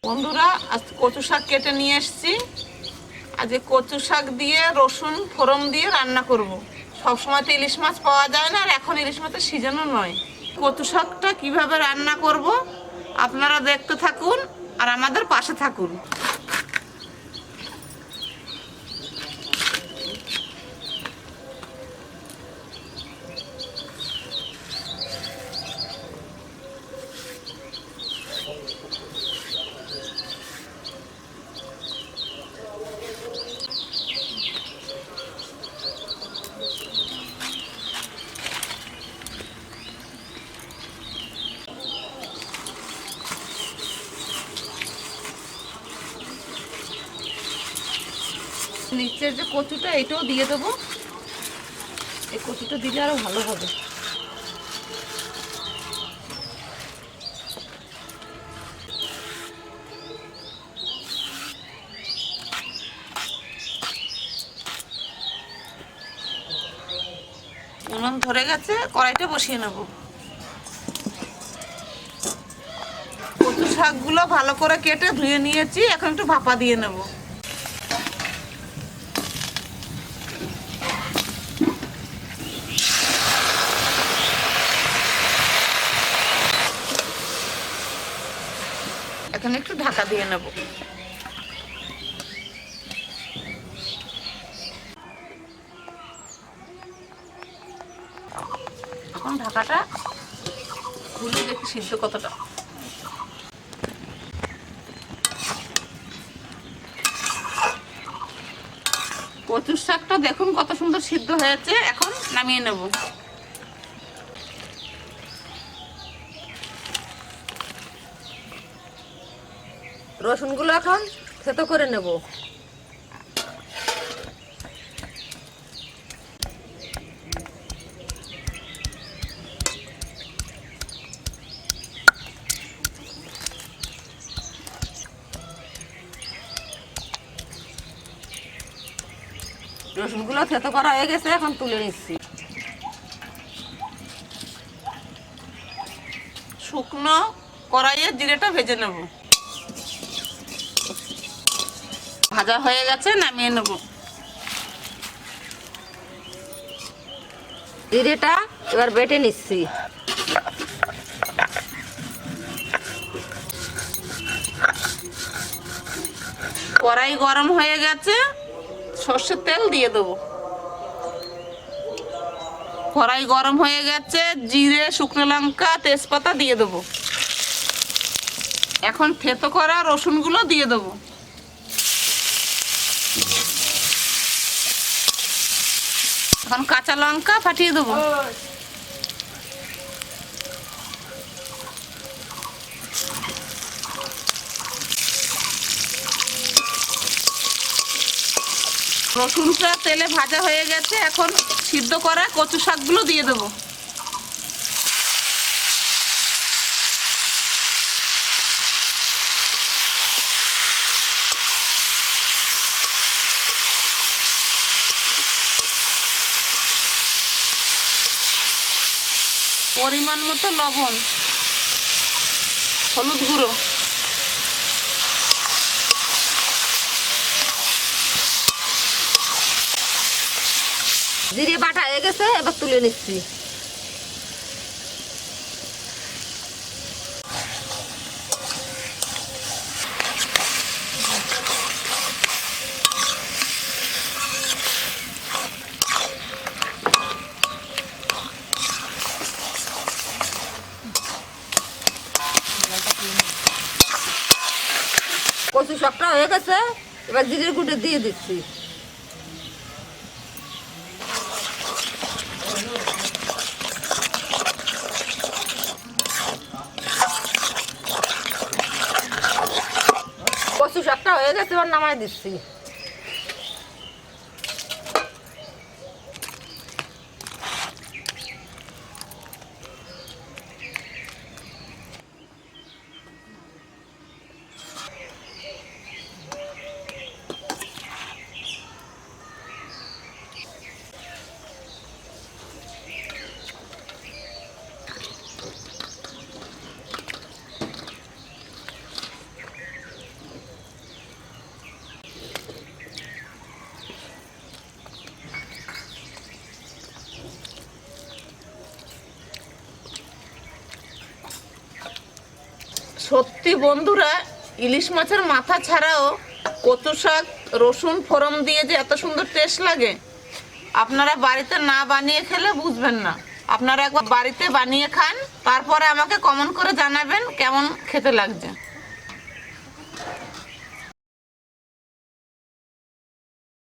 বন্ধুরা, আজ কচু শাক কেটে নিয়ে এসেছি। আজকে কচু শাক দিয়ে রসুন ফোড়ন দিয়ে রান্না করব। সবসময় তো ইলিশ মাছ পাওয়া যায় না, আর এখন ইলিশ মাছের সিজনও নয়। কচু শাকটা কিভাবে রান্না করব আপনারা দেখতে থাকুন আর আমাদের পাশে থাকুন। নিচের যে কচুটা এটাও দিয়ে দেবো। এই কচুটা দিলে আরো ভালো হবে। উনুন ধরে গেছে, কড়াইটা বসিয়ে নেব। কচু শাকগুলো ভালো করে কেটে ধুয়ে নিয়েছি, এখন একটু ভাপা দিয়ে নেব। এখন একটু ঢাকা দিয়ে নেব। এখন ঢাকাটা খুলে দেখি সিদ্ধ কতটা। কচুর শাকটা দেখুন কত সুন্দর সিদ্ধ হয়েছে। এখন নামিয়ে নেব। রসুনগুলো এখন থেতো করে নেব। রসুনগুলো থেতো করা হয়ে গেছে, এখন তুলে নিচ্ছি। শুকনো কড়াইয়ে জিরেটা ভেজে নেব। ভাজা হয়ে গেছে, নামিয়ে নেব। জিরেটা এবার বেটে নিচ্ছি। কড়াই গরম হয়ে গেছে, সর্ষের তেল দিয়ে দেবো। কড়াই গরম হয়ে গেছে, জিরে, শুকনো লঙ্কা, তেজপাতা দিয়ে দেবো। এখন থেতো করা রসুনগুলো দিয়ে দেবো। এখন কাঁচা লঙ্কা ফাটিয়ে দেবো। রসুনটা তেলে ভাজা হয়ে গেছে, এখন সিদ্ধ করা কচু শাকগুলো দিয়ে দেবো। পরিমাণ মতো লবণ, হলুদ গুঁড়ো, জিরে বাটা হয়ে গেছে, এবার তুলে নিচ্ছি। কচু শাকটা হয়ে গেছে, এবার জিরের গুঁড়ো দিয়ে দিচ্ছি। কচু শাকটা হয়ে গেছে, এবার নামাই দিচ্ছি। সত্যি বন্ধুরা, ইলিশ মাছের মাথা ছাড়াও কচু শাক রসুন ফোড়ন দিয়ে যে এত সুন্দর টেস্ট লাগে, আপনারা বাড়িতে না বানিয়ে খেলে বুঝবেন না। আপনারা একবার বাড়িতে বানিয়ে খান, তারপরে আমাকে কমেন্ট করে জানাবেন কেমন খেতে লাগছে।